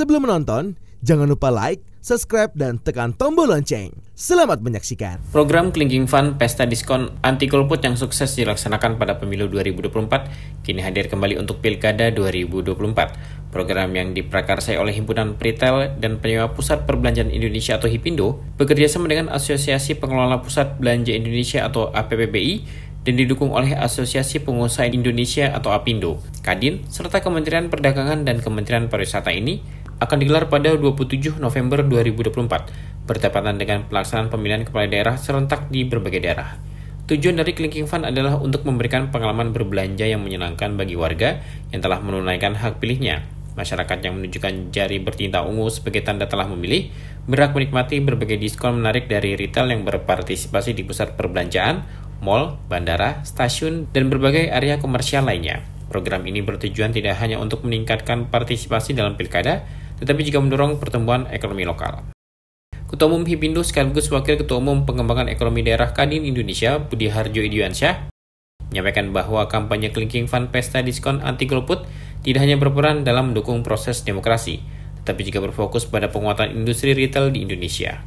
Sebelum menonton, jangan lupa like, subscribe, dan tekan tombol lonceng. Selamat menyaksikan. Program Clinking Fund Pesta Diskon Anti Golput yang sukses dilaksanakan pada pemilu 2024 kini hadir kembali untuk Pilkada 2024. Program yang diprakarsai oleh Himpunan Peritel dan Penyewa Pusat Perbelanjaan Indonesia atau HIPINDO bekerjasama dengan Asosiasi Pengelola Pusat Belanja Indonesia atau APPBI dan didukung oleh Asosiasi Pengusaha Indonesia atau APindo, Kadin, serta Kementerian Perdagangan dan Kementerian Pariwisata ini akan digelar pada 27 November 2024, bertepatan dengan pelaksanaan pemilihan kepala daerah serentak di berbagai daerah. Tujuan dari Clinking Fund adalah untuk memberikan pengalaman berbelanja yang menyenangkan bagi warga yang telah menunaikan hak pilihnya. Masyarakat yang menunjukkan jari bertinta ungu sebagai tanda telah memilih, berhak menikmati berbagai diskon menarik dari retail yang berpartisipasi di pusat perbelanjaan, mal, bandara, stasiun, dan berbagai area komersial lainnya. Program ini bertujuan tidak hanya untuk meningkatkan partisipasi dalam pilkada, tetapi juga mendorong pertumbuhan ekonomi lokal. Ketua Umum HIPINDO sekaligus Wakil Ketua Umum Pengembangan Ekonomi Daerah Kadin Indonesia, Budi Harjo Idiwansyah, menyampaikan bahwa kampanye Clinking Fund Pesta Diskon Anti Golput tidak hanya berperan dalam mendukung proses demokrasi, tetapi juga berfokus pada penguatan industri retail di Indonesia.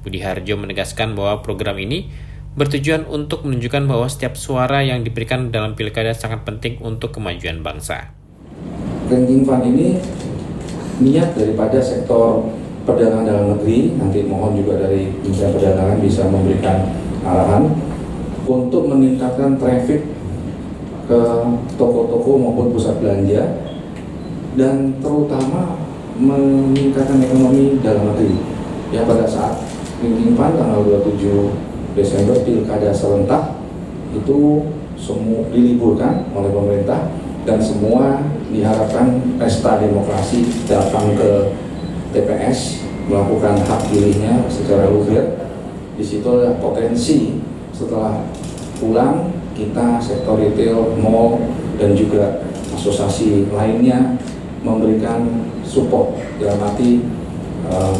Budi Harjo menegaskan bahwa program ini bertujuan untuk menunjukkan bahwa setiap suara yang diberikan dalam pilkada sangat penting untuk kemajuan bangsa. Clinking Fund ini niat daripada sektor perdagangan dalam negeri, nanti mohon juga dari Kementerian Perdagangan bisa memberikan arahan untuk meningkatkan traffic ke toko-toko maupun pusat belanja dan terutama meningkatkan ekonomi dalam negeri. Ya, pada saat Clinking Fund tanggal 27 Desember pilkada serentak itu semua diliburkan oleh pemerintah dan semua diharapkan pesta demokrasi datang ke TPS melakukan hak pilihnya secara luber. Di situ ada potensi setelah pulang kita sektor retail, mall dan juga asosiasi lainnya memberikan support dalam arti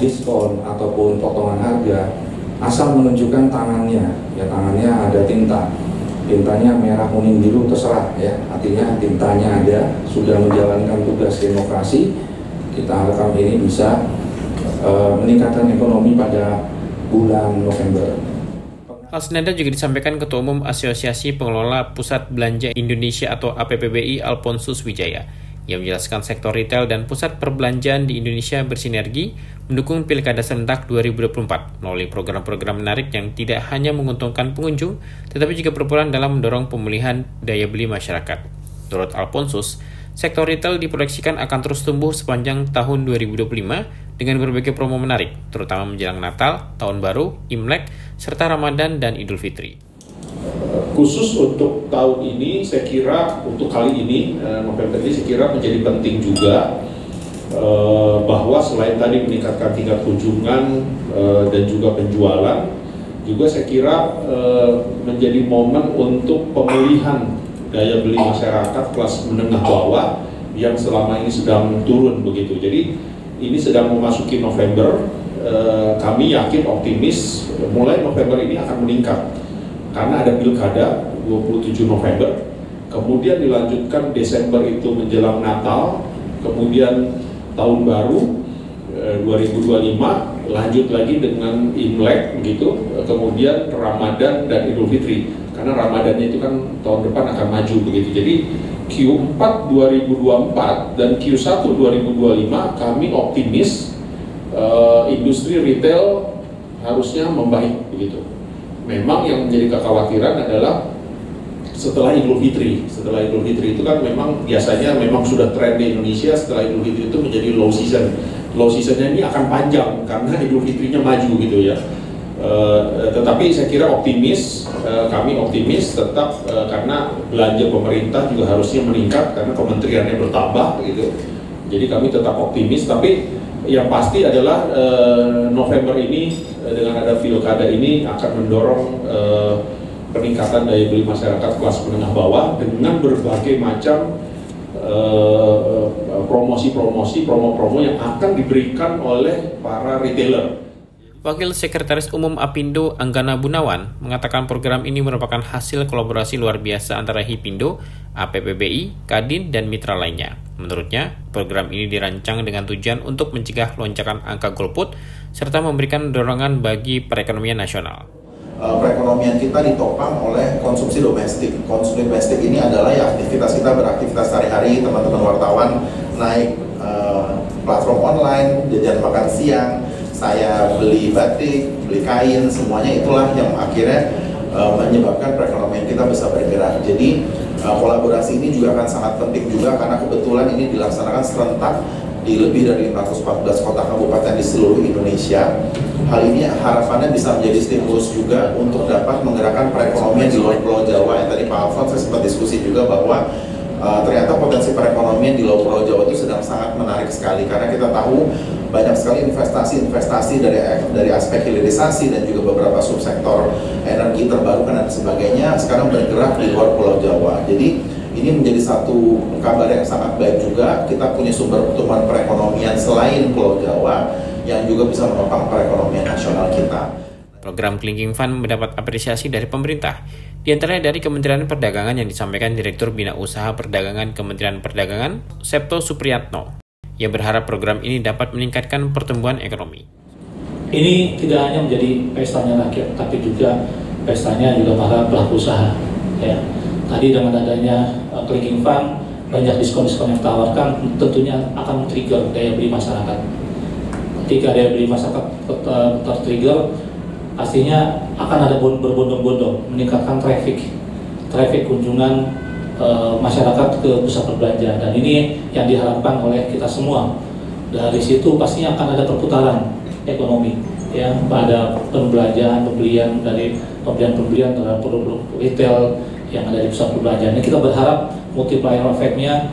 diskon ataupun potongan harga asal menunjukkan tangannya, ya tangannya ada tinta. Tintanya merah, kuning, biru terserah ya, artinya tintanya ada, sudah menjalankan tugas demokrasi. Kita harapkan ini bisa meningkatkan ekonomi pada bulan November. Hal senada juga disampaikan Ketua Umum Asosiasi Pengelola Pusat Belanja Indonesia atau APPBI Alphonsus Wijaya, yang menjelaskan sektor retail dan pusat perbelanjaan di Indonesia bersinergi mendukung Pilkada Serentak 2024 melalui program-program menarik yang tidak hanya menguntungkan pengunjung, tetapi juga berperan dalam mendorong pemulihan daya beli masyarakat. Menurut Alphonsus, sektor retail diproyeksikan akan terus tumbuh sepanjang tahun 2025 dengan berbagai promo menarik, terutama menjelang Natal, Tahun Baru, Imlek, serta Ramadan dan Idul Fitri. Khusus untuk tahun ini, saya kira untuk kali ini, November ini saya kira menjadi penting juga bahwa selain tadi meningkatkan tingkat kunjungan dan juga penjualan, juga saya kira menjadi momen untuk pemulihan daya beli masyarakat kelas menengah bawah yang selama ini sedang turun begitu. Jadi ini sedang memasuki November, kami yakin optimis mulai November ini akan meningkat. Karena ada pilkada 27 November, kemudian dilanjutkan Desember itu menjelang Natal, kemudian Tahun Baru 2025, lanjut lagi dengan Imlek begitu, kemudian Ramadan dan Idul Fitri. Karena Ramadannya itu kan tahun depan akan maju begitu. Jadi Q4 2024 dan Q1 2025 kami optimis industri retail harusnya membaik begitu. Memang yang menjadi kekhawatiran adalah setelah Idul Fitri. Setelah Idul Fitri itu kan memang biasanya memang sudah tren di Indonesia setelah Idul Fitri itu menjadi low season. Low seasonnya ini akan panjang karena Idul Fitrinya maju gitu ya. Tetapi saya kira optimis, kami optimis tetap karena belanja pemerintah juga harusnya meningkat karena kementeriannya bertambah gitu. Jadi kami tetap optimis, tapi yang pasti adalah November ini dengan ada pilkada ini akan mendorong peningkatan daya beli masyarakat kelas menengah bawah dengan berbagai macam promosi-promosi, promo-promo yang akan diberikan oleh para retailer. Wakil Sekretaris Umum APindo Anggana Bunawan mengatakan program ini merupakan hasil kolaborasi luar biasa antara HIPINDO, APPBI, Kadin, dan mitra lainnya. Menurutnya, program ini dirancang dengan tujuan untuk mencegah lonjakan angka golput serta memberikan dorongan bagi perekonomian nasional. Perekonomian kita ditopang oleh konsumsi domestik. Konsumsi domestik ini adalah ya aktivitas kita beraktivitas sehari-hari, teman-teman wartawan naik platform online, jajan makan siang, saya beli batik, beli kain, semuanya itulah yang akhirnya menyebabkan perekonomian kita bisa bergerak. Jadi kolaborasi ini juga akan sangat penting juga karena kebetulan ini dilaksanakan serentak di lebih dari 514 kota kabupaten di seluruh Indonesia. Hal ini harapannya bisa menjadi stimulus juga untuk dapat menggerakkan perekonomian di luar Pulau Jawa. Yang tadi Pak Alfons saya sempat diskusi juga bahwa ternyata potensi perekonomian di luar Pulau Jawa itu sedang sangat menarik sekali karena kita tahu banyak sekali investasi dari aspek hilirisasi dan juga beberapa subsektor energi terbarukan dan sebagainya sekarang bergerak di luar Pulau Jawa. Jadi ini menjadi satu kabar yang sangat baik juga. Kita punya sumber pertumbuhan perekonomian selain Pulau Jawa yang juga bisa menopang perekonomian nasional kita. Program Clinking Fund mendapat apresiasi dari pemerintah, di antaranya dari Kementerian Perdagangan yang disampaikan Direktur Bina Usaha Perdagangan Kementerian Perdagangan, Septo Supriyatno, yang berharap program ini dapat meningkatkan pertumbuhan ekonomi. Ini tidak hanya menjadi pestanya rakyat, tapi juga pestanya juga para pelaku usaha. Ya. Tadi dengan adanya Clinking Fund, banyak diskon-diskon yang ditawarkan tentunya akan men-trigger daya beli masyarakat. Ketika daya beli masyarakat ter-trigger, pastinya akan ada berbondong-bondong meningkatkan traffic kunjungan masyarakat ke pusat perbelanjaan, dan ini yang diharapkan oleh kita semua. Dari situ pastinya akan ada perputaran ekonomi ya pada pembelian terhadap produk retail yang ada di pusat perbelanjaan. Kita berharap multiplier efeknya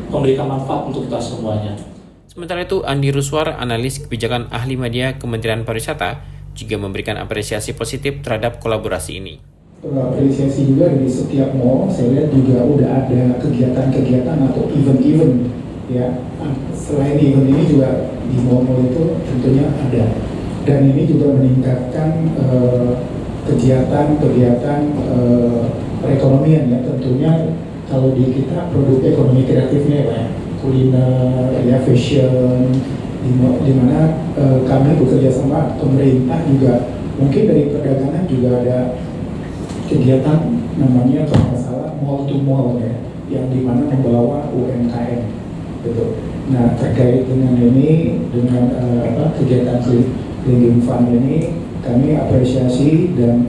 memberikan manfaat untuk kita semuanya. Sementara itu, Andi Ruswar, analis kebijakan ahli media Kementerian Pariwisata, juga memberikan apresiasi positif terhadap kolaborasi ini. Apresiasi juga dari setiap mall, saya lihat juga udah ada kegiatan-kegiatan atau event-event ya. Selain event ini juga di mall-mall itu tentunya ada, dan ini juga meningkatkan kegiatan-kegiatan perekonomian ya. Tentunya kalau di kita produk ekonomi kreatifnya ya, kuliner, ya fashion, di mana kami bekerja sama pemerintah juga, mungkin dari perdagangan juga ada kegiatan namanya kalau nggak salah mall to mall ya, yang dimana membawa UMKM gitu. Nah terkait dengan ini, dengan kegiatan Clinking Fund ini, kami apresiasi dan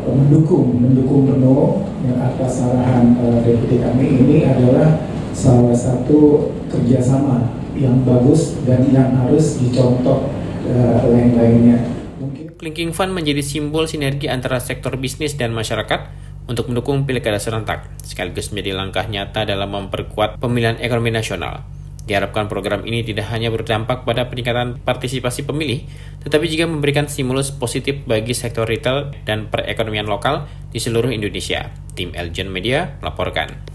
mendukung penuh ya, atas arahan deputi kami. Ini adalah salah satu kerjasama yang bagus dan yang harus dicontoh lain-lainnya. Clinking Fund menjadi simbol sinergi antara sektor bisnis dan masyarakat untuk mendukung pilkada serentak, sekaligus menjadi langkah nyata dalam memperkuat pemilihan ekonomi nasional. Diharapkan program ini tidak hanya berdampak pada peningkatan partisipasi pemilih, tetapi juga memberikan stimulus positif bagi sektor retail dan perekonomian lokal di seluruh Indonesia. Tim Elgen Media melaporkan.